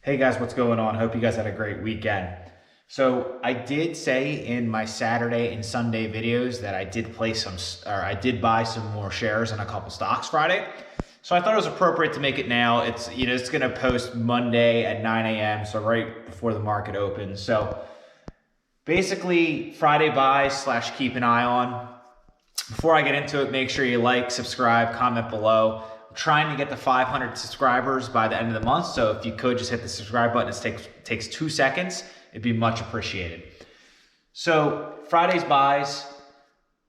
Hey guys, what's going on? Hope you guys had a great weekend. So I did say in my Saturday and Sunday videos that I did buy some more shares in a couple stocks Friday. So I thought it was appropriate to make it now. It's gonna post Monday at 9 a.m. So right before the market opens. So basically Friday buys slash keep an eye on. Before I get into it, make sure you like, subscribe, comment below. I'm trying to get to 500 subscribers by the end of the month. So if you could just hit the subscribe button, it takes 2 seconds. It'd be much appreciated. So Friday's buys,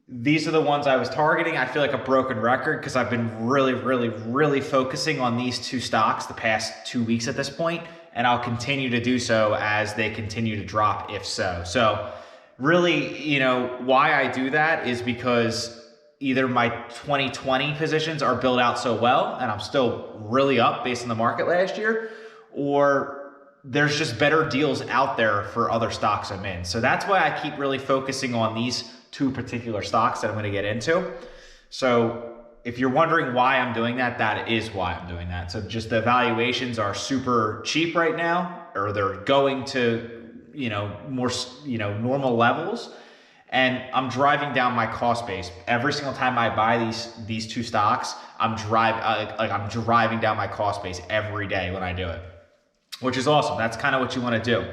these are the ones I was targeting. I feel like a broken record because I've been really focusing on these 2 stocks the past 2 weeks at this point, and I'll continue to do so as they continue to drop if so. So really, why I do that is because either my 2020 positions are built out so well and I'm still really up based on the market last year, or there's just better deals out there for other stocks I'm in. So that's why I keep really focusing on these 2 particular stocks that I'm going to get into. So if you're wondering why I'm doing that, that is why I'm doing that. So just the valuations are super cheap right now, or they're going to more normal levels, and I'm driving down my cost base every single time I buy these 2 stocks. I'm driving down my cost base every day when I do it, which is awesome. That's kind of what you want to do.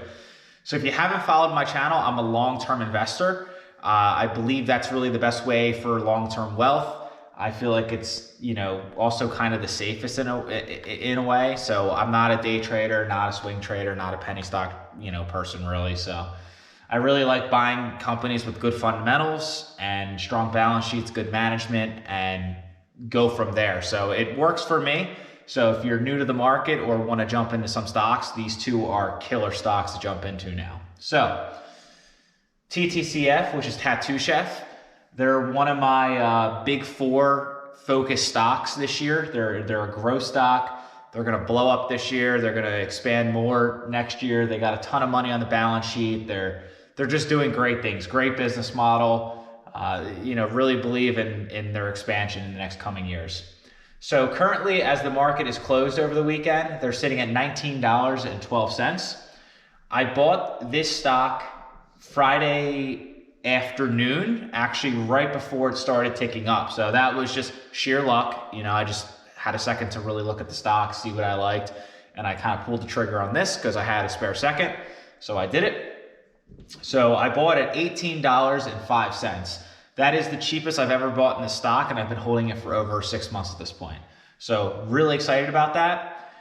So if you haven't followed my channel, I'm a long-term investor. I believe that's really the best way for long-term wealth. I feel like it's also kind of the safest in a way. So I'm not a day trader, not a swing trader, not a penny stock person really. So I really like buying companies with good fundamentals and strong balance sheets, good management, and go from there. So it works for me. So if you're new to the market or want to jump into some stocks, these 2 are killer stocks to jump into now. So Ttcf, which is Tattoo Chef, they're one of my big 4 focus stocks this year. They're a growth stock. They're going to blow up this year. They're going to expand more next year. They got a ton of money on the balance sheet. They're just doing great things. Great business model. Really believe in their expansion in the next coming years. So currently, as the market is closed over the weekend, they're sitting at $19.12. I bought this stock Friday afternoon, actually right before it started ticking up. So that was just sheer luck. I just had a second to really look at the stock, see what I liked, and I kind of pulled the trigger on this because I had a spare second. So I did it. So I bought at $18.05. That is the cheapest I've ever bought in the stock, and I've been holding it for over 6 months at this point. So really excited about that.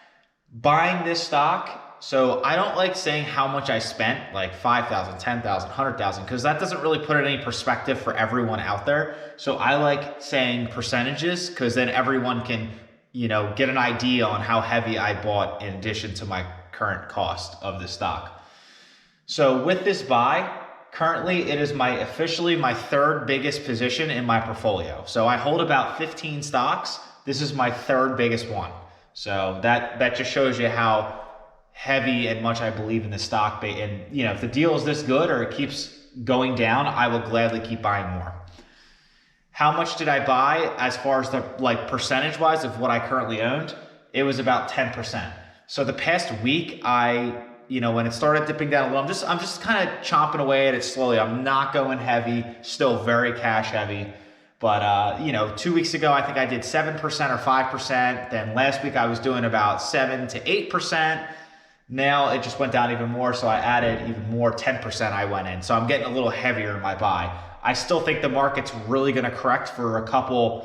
Buying this stock, so I don't like saying how much I spent, like 5,000, 10,000, 100,000, because that doesn't really put it in any perspective for everyone out there. So I like saying percentages because then everyone can, get an idea on how heavy I bought in addition to my current cost of the stock. So with this buy, currently it is officially my 3rd biggest position in my portfolio. So I hold about 15 stocks. This is my 3rd biggest one. So that just shows you how heavy and much I believe in the stock. And if the deal is this good or it keeps going down, I will gladly keep buying more. How much did I buy as far as the percentage wise of what I currently owned? It was about 10%. So the past week, when it started dipping down a little, I'm just kind of chomping away at it slowly. I'm not going heavy, still very cash heavy. But 2 weeks ago, I think I did 7% or 5%. Then last week I was doing about 7 to 8%. Now it just went down even more, so I added even more, 10% I went in. So I'm getting a little heavier in my buy. I still think the market's really going to correct for a couple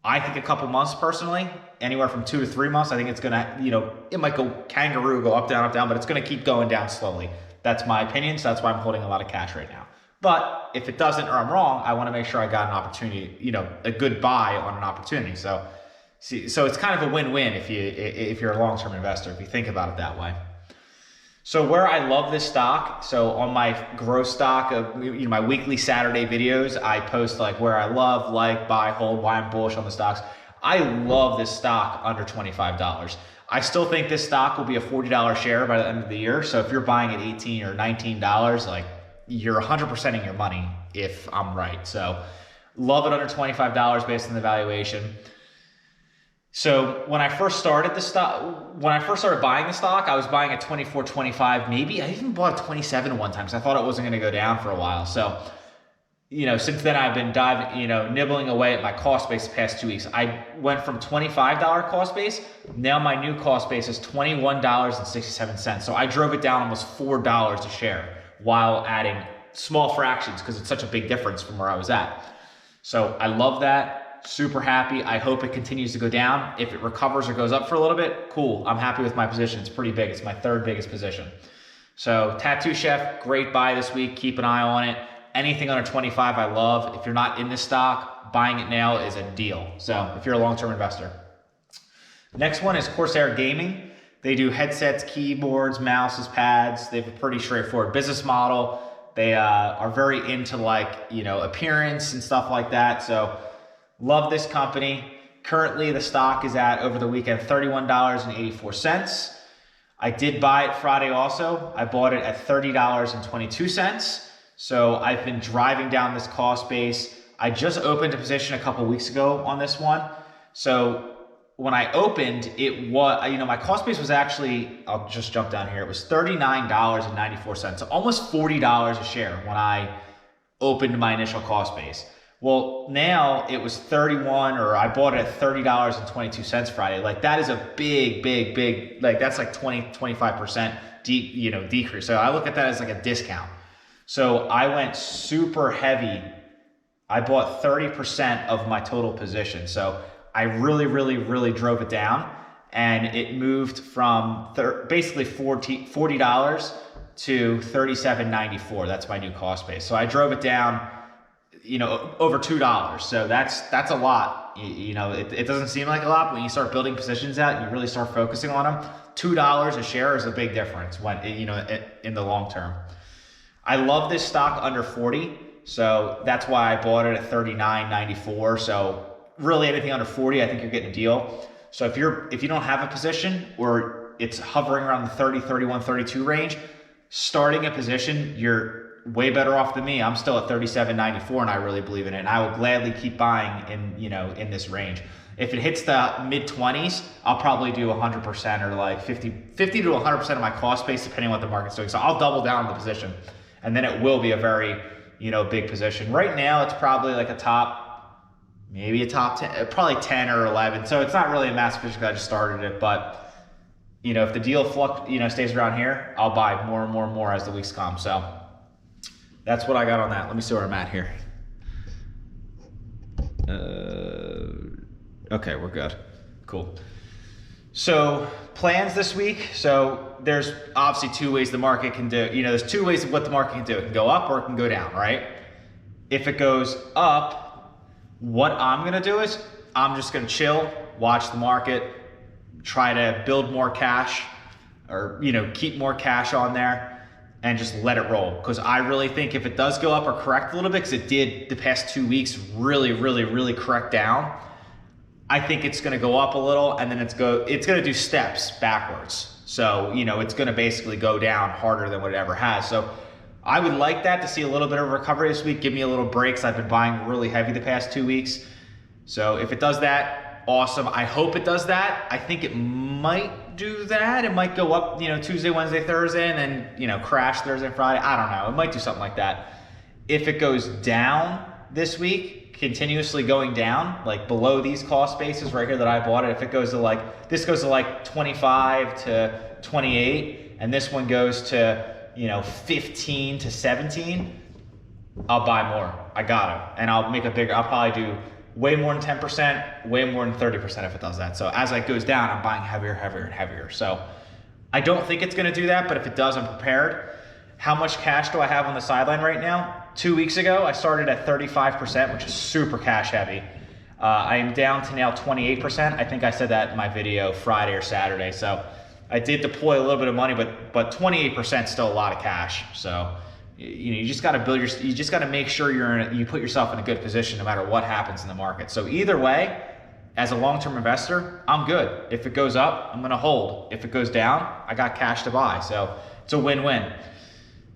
months personally, anywhere from 2 to 3 months. I think it's going to, it might go kangaroo, go up, down, but it's going to keep going down slowly. That's my opinion, so that's why I'm holding a lot of cash right now. But if it doesn't or I'm wrong, I want to make sure I got an opportunity, a good buy on an opportunity. So it's kind of a win-win if you're a long-term investor, if you think about it that way. So where I love this stock, so on my growth stock of my weekly Saturday videos, I post where I love, buy, hold, why I'm bullish on the stocks. I love this stock under $25. I still think this stock will be a $40 share by the end of the year. So if you're buying at $18 or $19, you're 100%ing your money if I'm right. So love it under $25 based on the valuation. So when I first started buying the stock, I was buying at 24.25, maybe. I even bought a 27 one time because I thought it wasn't going to go down for a while. So, since then I've been nibbling away at my cost base the past 2 weeks. I went from $25 cost base. Now my new cost base is $21.67. So I drove it down almost $4 a share while adding small fractions because it's such a big difference from where I was at. So I love that. Super happy. I hope it continues to go down. If it recovers or goes up for a little bit, cool. I'm happy with my position. It's pretty big. It's my third biggest position. So Tattoo Chef, great buy this week. Keep an eye on it. Anything under 25, I love. If you're not in this stock, buying it now is a deal. So if you're a long-term investor. Next one is Corsair Gaming. They do headsets, keyboards, mouses, pads. They have a pretty straightforward business model. They are very into appearance and stuff like that. So love this company. Currently, the stock is at, over the weekend, $31.84. I did buy it Friday also. I bought it at $30.22. So I've been driving down this cost base. I just opened a position a couple weeks ago on this one. So when I opened, it was, my cost base was actually, I'll just jump down here. It was $39.94. So almost $40 a share when I opened my initial cost base. Well, now it was 31, or I bought it at $30.22 Friday. Like that is a big, that's like 25% decrease. So I look at that as like a discount. So I went super heavy. I bought 30% of my total position. So I really drove it down, and it moved from basically $40 to $37.94. That's my new cost base. So I drove it down, over $2. So that's a lot. It doesn't seem like a lot, but when you start building positions out and you really start focusing on them, $2 a share is a big difference when, in the long term. I love this stock under 40. So that's why I bought it at $39.94. So really anything under 40, I think you're getting a deal. So if you don't have a position or it's hovering around the 30, 31, 32 range, starting a position, you're way better off than me. I'm still at $37.94 and I really believe in it. And I will gladly keep buying in this range. If it hits the mid 20s, I'll probably do 100% or like 50 to 100% of my cost base, depending on what the market's doing. So I'll double down on the position, and then it will be a very, big position. Right now, it's probably like maybe a top 10, probably 10 or 11. So it's not really a massive position because I just started it. But, if the deal stays around here, I'll buy more and more as the weeks come. So that's what I got on that. Let me see where I'm at here. Okay, we're good. Cool. So plans this week. So there's obviously two ways the market can do, there's two ways of what the market can do. It can go up or it can go down, right? If it goes up, what I'm going to do is I'm just going to chill, watch the market, try to build more cash or, keep more cash on there and just let it roll. Because I really think if it does go up or correct a little bit, because it did the past 2 weeks really correct down, I think it's going to go up a little and then it's going to do steps backwards. So, it's going to basically go down harder than what it ever has. So I would like that to see a little bit of recovery this week. Give me a little breaks. I've been buying really heavy the past 2 weeks. So if it does that, awesome. I hope it does that. I think it might do that. It might go up, Tuesday, Wednesday, Thursday, and then, crash Thursday, Friday. I don't know. It might do something like that. If it goes down this week, continuously going down, like below these cost bases right here that I bought it, if it goes to this goes to 25 to 28, and this one goes to, 15 to 17, I'll buy more. I got it. And I'll probably do way more than 10%, way more than 30% if it does that. So as it goes down, I'm buying heavier and heavier. So I don't think it's going to do that, but if it does, I'm prepared. How much cash do I have on the sideline right now? 2 weeks ago, I started at 35%, which is super cash heavy. I am down to now 28%. I think I said that in my video Friday or Saturday. So I did deploy a little bit of money, but 28% is still a lot of cash. So you just got to you just got to make sure you put yourself in a good position no matter what happens in the market. So either way, as a long-term investor, I'm good. If it goes up, I'm going to hold. If it goes down, I got cash to buy. So it's a win-win.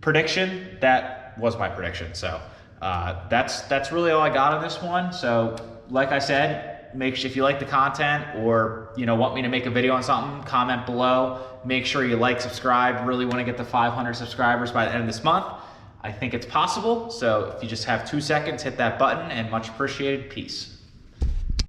Prediction, that was my prediction. So that's really all I got on this one. So like I said, make sure if you like the content or want me to make a video on something, comment below. Make sure you like, subscribe. Really want to get to 500 subscribers by the end of this month. I think it's possible. So if you just have 2 seconds, hit that button, and much appreciated. Peace.